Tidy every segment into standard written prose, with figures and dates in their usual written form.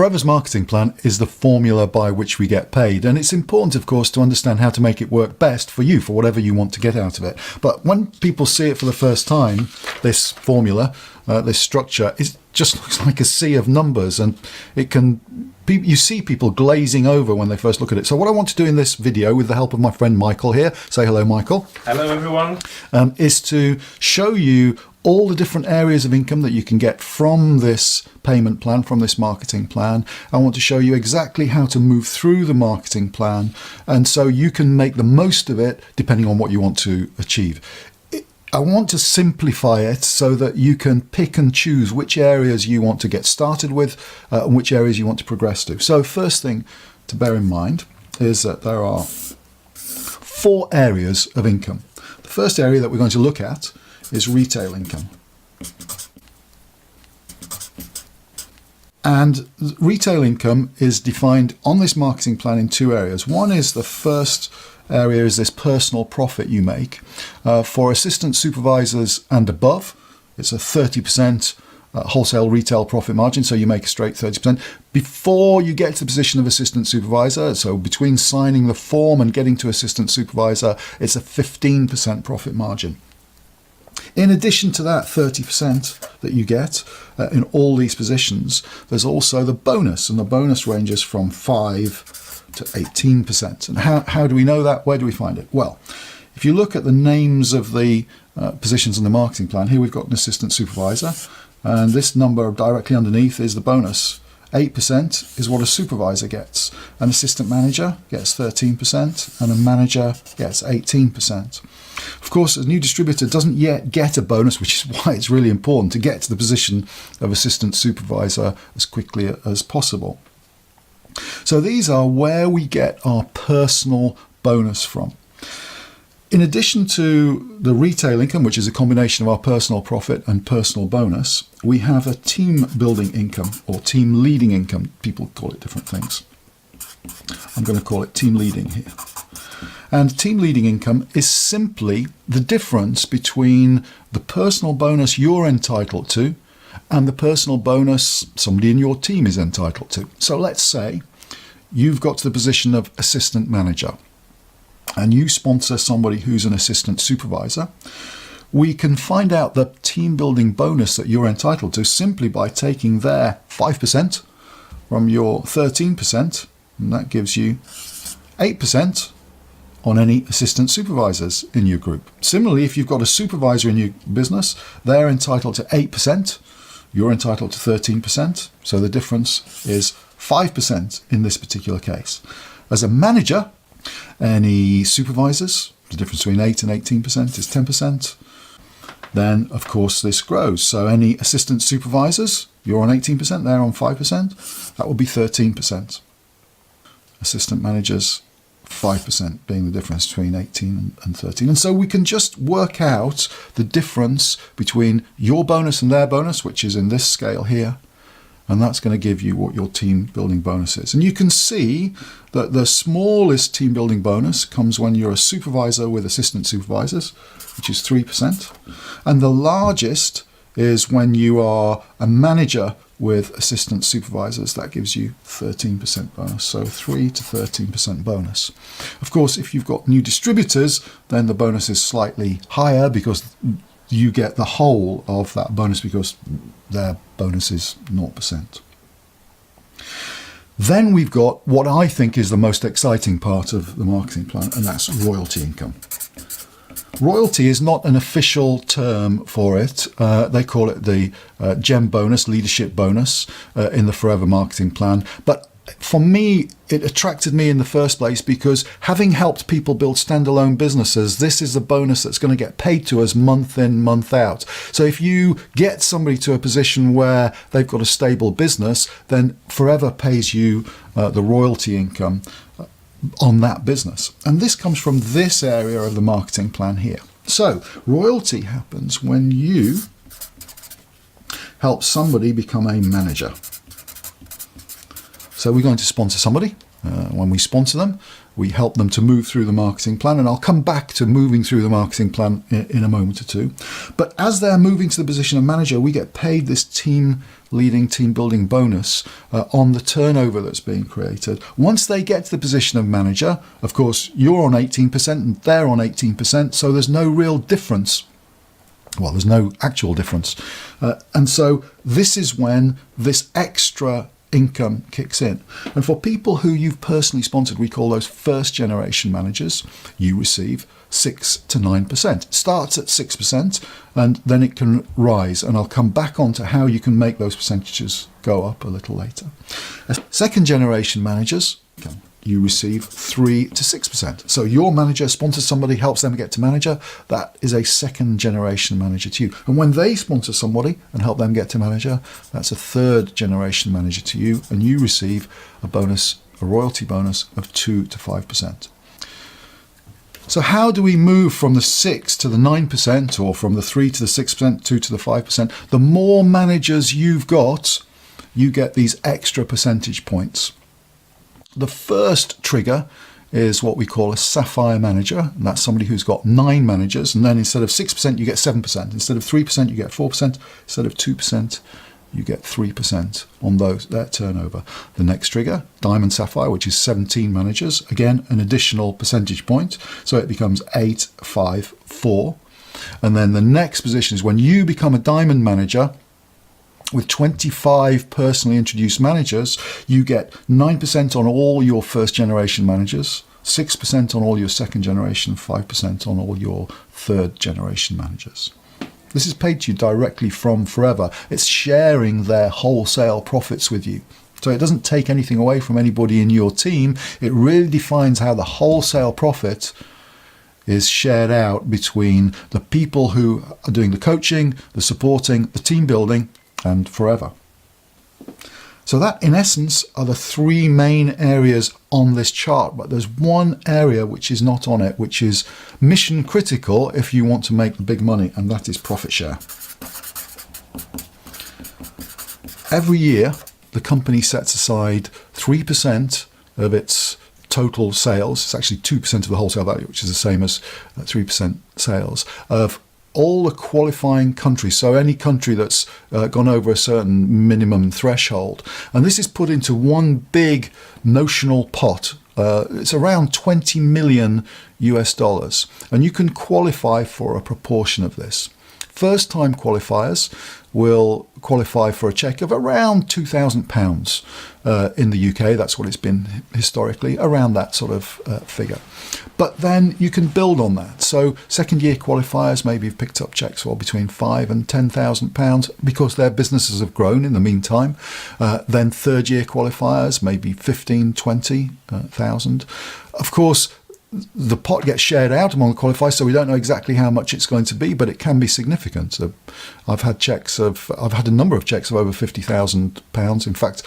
Forever's marketing plan is the formula by which we get paid, and it's important, of course, to understand how to make it work best for you, for whatever you want to get out of it. But when people see it for the first time, this formula, this structure, it just looks like a sea of numbers, and you see people glazing over when they first look at it. So what I want to do in this video, with the help of my friend Michael here, say hello, Michael. Hello, everyone. Is to show you all the different areas of income that you can get from this payment plan, from this marketing plan. I want to show you exactly how to move through the marketing plan, and so you can make the most of it depending on what you want to achieve. I want to simplify it so that you can pick and choose which areas you want to get started with and which areas you want to progress to. So first thing to bear in mind is that there are 4 areas of income. The first area that we're going to look at is retail income. And retail income is defined on this marketing plan in 2 areas. One is, the first area is this personal profit you make. For assistant supervisors and above, it's a 30% wholesale retail profit margin, so you make a straight 30%. Before you get to the position of assistant supervisor, so between signing the form and getting to assistant supervisor, it's a 15% profit margin. In addition to that 30% that you get in all these positions, there's also the bonus, and the bonus ranges from 5 to 18%. And how do we know that? Where do we find it? Well, if you look at the names of the positions in the marketing plan, here we've got an assistant supervisor, and this number directly underneath is the bonus. 8% is what a supervisor gets. An assistant manager gets 13%, and a manager gets 18%. Of course, a new distributor doesn't yet get a bonus, which is why it's really important to get to the position of assistant supervisor as quickly as possible. So these are where we get our personal bonus from. In addition to the retail income, which is a combination of our personal profit and personal bonus, we have a team building income, or team leading income. People call it different things. I'm going to call it team leading here. And team leading income is simply the difference between the personal bonus you're entitled to and the personal bonus somebody in your team is entitled to. So let's say you've got to the position of assistant manager and you sponsor somebody who's an assistant supervisor. We can find out the team building bonus that you're entitled to simply by taking their 5% from your 13%, and that gives you 8% on any assistant supervisors in your group. Similarly, if you've got a supervisor in your business, they're entitled to 8%, you're entitled to 13%, so the difference is 5% in this particular case. As a manager, any supervisors, the difference between 8 and 18% is 10%. Then, of course, this grows. So any assistant supervisors, you're on 18%, they're on 5%, that will be 13%. Assistant managers, 5% being the difference between 18 and 13. And so we can just work out the difference between your bonus and their bonus, which is in this scale here, and that's going to give you what your team building bonus is. And you can see that the smallest team building bonus comes when you're a supervisor with assistant supervisors, which is 3%. And the largest is when you are a manager with assistant supervisors. That gives you 13% bonus, so 3 to 13% bonus. Of course, if you've got new distributors, then the bonus is slightly higher because you get the whole of that bonus because their bonus is 0%. Then we've got what I think is the most exciting part of the marketing plan, and that's royalty income. Royalty is not an official term for it. They call it the GEM bonus, leadership bonus, in the Forever marketing plan. But for me, it attracted me in the first place because having helped people build standalone businesses, this is the bonus that's going to get paid to us month in, month out. So if you get somebody to a position where they've got a stable business, then Forever pays you the royalty income on that business. And this comes from this area of the marketing plan here. So royalty happens when you help somebody become a manager. So we're going to sponsor somebody When we sponsor them, we help them to move through the marketing plan, and I'll come back to moving through the marketing plan in a moment or two. But as they're moving to the position of manager, we get paid this team leading, team building bonus on the turnover that's being created. Once they get to the position of manager, of course, you're on 18% and they're on 18%, so there's no real difference. Well, there's no actual difference. And so this is when this extra income kicks in. And for people who you've personally sponsored, we call those first generation managers, you receive 6 to 9%. It starts at 6% and then it can rise. And I'll come back on to how you can make those percentages go up a little later. Second generation managers, you receive 3 to 6%. So your manager sponsors somebody, helps them get to manager. That is a second generation manager to you. And when they sponsor somebody and help them get to manager, that's a third generation manager to you. And you receive a bonus, a royalty bonus of 2 to 5%. So how do we move from the 6 to the 9% or from the 3 to the 6%, 2 to the 5%? The more managers you've got, you get these extra percentage points. The first trigger is what we call a sapphire manager, and that's somebody who's got 9 managers, and then instead of 6% you get 7%, instead of 3% you get 4%, instead of 2% you get 3% on their turnover. The next trigger, diamond sapphire, which is 17 managers, again an additional percentage point, so it becomes 8, 5, 4. And then the next position is when you become a diamond manager. With 25 personally introduced managers, you get 9% on all your first generation managers, 6% on all your second generation, 5% on all your third generation managers. This is paid to you directly from Forever. It's sharing their wholesale profits with you. So it doesn't take anything away from anybody in your team. It really defines how the wholesale profit is shared out between the people who are doing the coaching, the supporting, the team building, and Forever. So that, in essence, are the 3 main areas on this chart. But there's one area which is not on it, which is mission critical if you want to make the big money, and that is profit share. Every year, the company sets aside 3% of its total sales. It's actually 2% of the wholesale value, which is the same as 3% sales, of all the qualifying countries, so any country that's gone over a certain minimum threshold. And this is put into one big notional pot. It's around 20 million US dollars. And you can qualify for a proportion of this. First-time qualifiers will qualify for a cheque of around £2,000 in the UK. That's what it's been historically, around that sort of figure. But then you can build on that. So second-year qualifiers maybe have picked up cheques for between £5,000 and £10,000 because their businesses have grown in the meantime. Then third-year qualifiers maybe 15,000, 20,000. Of course, the pot gets shared out among the qualifiers, so we don't know exactly how much it's going to be, but it can be significant. So I've had a number of cheques of over £50,000. In fact,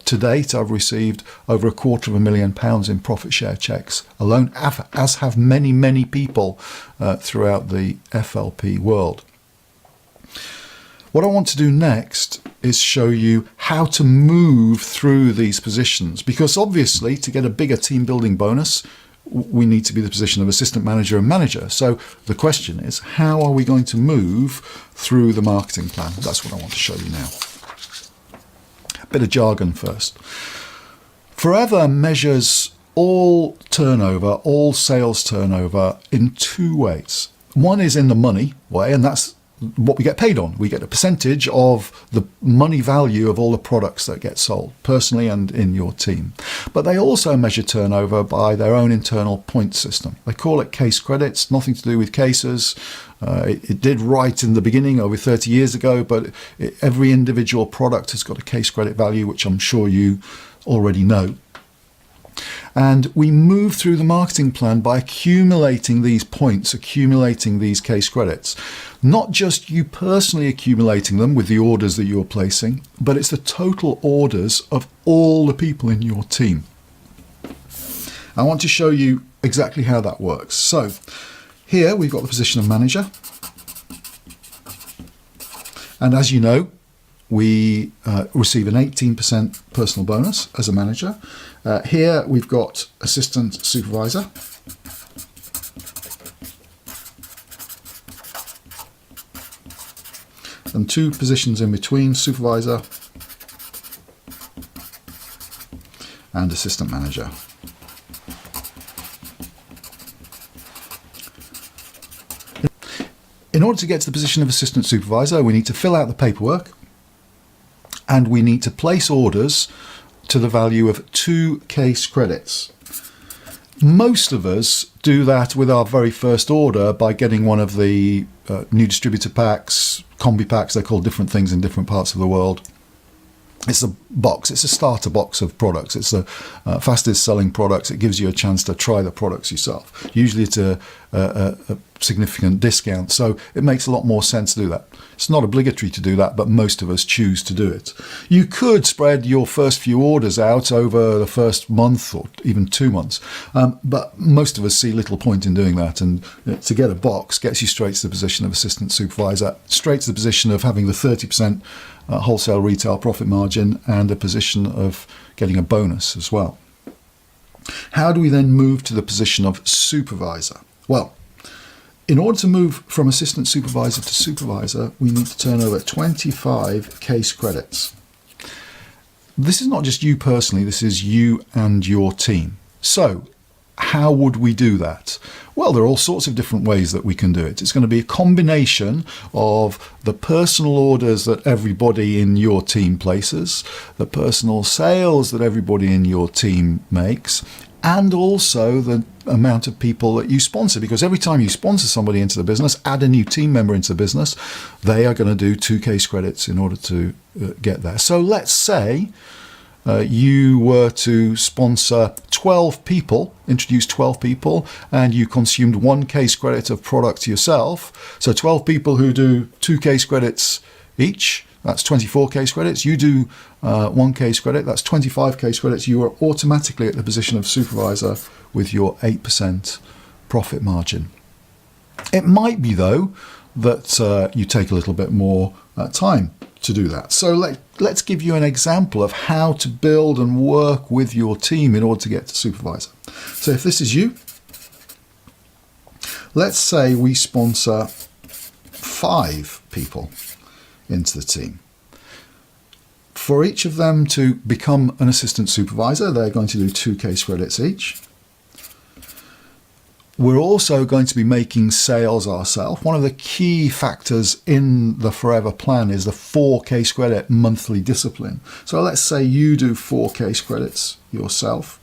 to date, I've received over £250,000 in profit share cheques alone, as have many, many people throughout the FLP world. What I want to do next is show you how to move through these positions, because obviously to get a bigger team building bonus, we need to be the position of assistant manager and manager. So the question is, how are we going to move through the marketing plan? That's what I want to show you now. A bit of jargon first. Forever measures all turnover, all sales turnover in 2 ways. One is in the money way, and that's what we get paid on. We get a percentage of the money value of all the products that get sold, personally and in your team. But they also measure turnover by their own internal point system. They call it case credits, nothing to do with cases. It did right in the beginning over 30 years ago, but every individual product has got a case credit value, which I'm sure you already know. And we move through the marketing plan by accumulating these points, accumulating these case credits. Not just you personally accumulating them with the orders that you're placing, but it's the total orders of all the people in your team. I want to show you exactly how that works. So here we've got the position of manager. And as you know, we receive an 18% personal bonus as a manager. Here we've got assistant supervisor. And 2 positions in between, supervisor and assistant manager. In order to get to the position of assistant supervisor, we need to fill out the paperwork and we need to place orders to the value of 2 case credits. Most of us do that with our very first order by getting one of the new distributor packs, combi packs, they're called different things in different parts of the world. It's a box, it's a starter box of products. It's the fastest selling products. It gives you a chance to try the products yourself. Usually it's a significant discount, so it makes a lot more sense to do that. It's not obligatory to do that, but most of us choose to do it. You could spread your first few orders out over the first month or even 2 months, but most of us see little point in doing that, and to get a box gets you straight to the position of assistant supervisor, straight to the position of having the 30% wholesale retail profit margin and a position of getting a bonus as well. How do we then move to the position of supervisor? Well, in order to move from assistant supervisor to supervisor, we need to turn over 25 case credits. This is not just you personally, this is you and your team. So, how would we do that? Well, there are all sorts of different ways that we can do it. It's going to be a combination of the personal orders that everybody in your team places, the personal sales that everybody in your team makes, and also the amount of people that you sponsor, because every time you sponsor somebody into the business, add a new team member into the business, they are going to do 2 case credits in order to get there. So let's say you were to sponsor 12 people, introduce 12 people, and you consumed 1 case credit of product yourself. So 12 people who do 2 case credits each, that's 24 case credits. You do 1 case credit, that's 25 case credits. You are automatically at the position of supervisor with your 8% profit margin. It might be, though, that you take a little bit more time to do that. So let's give you an example of how to build and work with your team in order to get to supervisor. So if this is you, let's say we sponsor 5 people into the team. For each of them to become an assistant supervisor, they're going to do 2 case credits each. We're also going to be making sales ourselves. One of the key factors in the Forever Plan is the 4 case credit monthly discipline. So let's say you do 4 case credits yourself.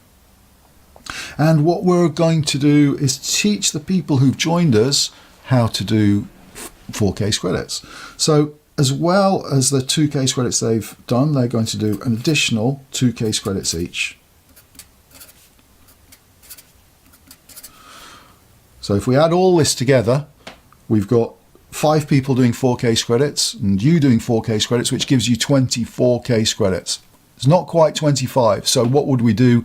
And what we're going to do is teach the people who've joined us how to do 4 case credits. So as well as the 2 case credits they've done, they're going to do an additional 2 case credits each. So if we add all this together, we've got 5 people doing 4 case credits and you doing 4 case credits, which gives you 24 case credits. It's not quite 25. So what would we do?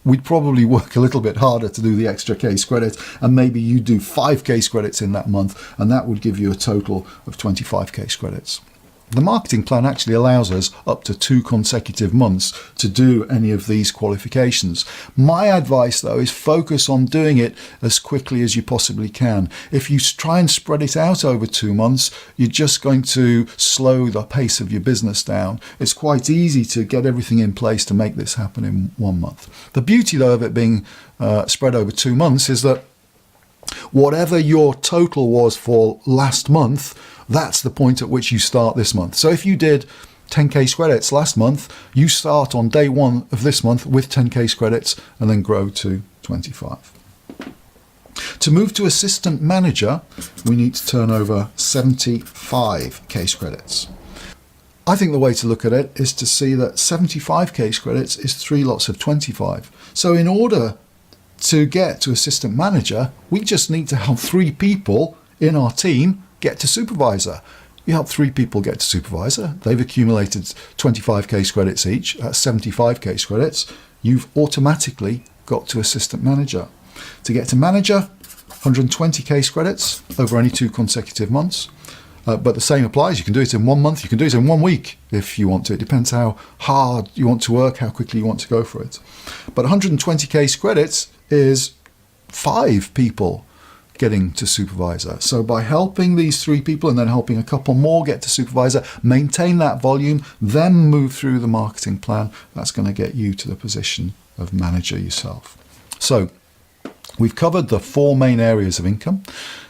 We'd probably work a little bit harder to do the extra case credit, and maybe you do 5 case credits in that month, and that would give you a total of 25 case credits. The marketing plan actually allows us up to 2 consecutive months to do any of these qualifications. My advice, though, is focus on doing it as quickly as you possibly can. If you try and spread it out over 2 months, you're just going to slow the pace of your business down. It's quite easy to get everything in place to make this happen in 1 month. The beauty, though, of it being spread over 2 months is that whatever your total was for last month, that's the point at which you start this month. So if you did 10 case credits last month, you start on day 1 of this month with 10 case credits and then grow to 25. To move to assistant manager, we need to turn over 75 case credits. I think the way to look at it is to see that 75 case credits is 3 lots of 25. So in order to get to assistant manager, we just need to help 3 people in our team get to supervisor. You help 3 people get to supervisor. They've accumulated 25 case credits each. That's 75 case credits. You've automatically got to assistant manager. To get to manager, 120 case credits over only 2 consecutive months. But the same applies. You can do it in 1 month. You can do it in 1 week if you want to. It depends how hard you want to work, how quickly you want to go for it. But 120 case credits is 5 people getting to supervisor. So by helping these 3 people and then helping a couple more get to supervisor, maintain that volume, then move through the marketing plan, that's going to get you to the position of manager yourself. So we've covered the 4 main areas of income.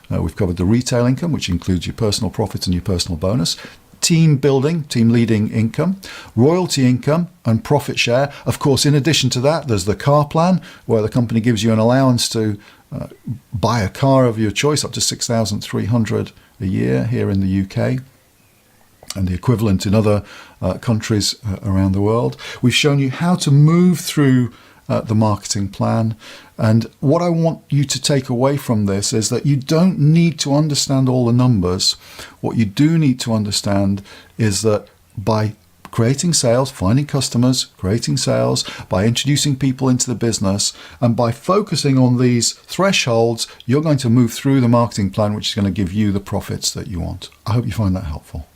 We've covered the retail income, which includes your personal profits and your personal bonus, team building, team leading income, royalty income, and profit share. Of course, in addition to that, there's the car plan, where the company gives you an allowance to buy a car of your choice, up to $6,300 a year here in the UK, and the equivalent in other countries around the world. We've shown you how to move through the marketing plan. And what I want you to take away from this is that you don't need to understand all the numbers. What you do need to understand is that by creating sales, finding customers, creating sales, by introducing people into the business, and by focusing on these thresholds, you're going to move through the marketing plan, which is going to give you the profits that you want. I hope you find that helpful.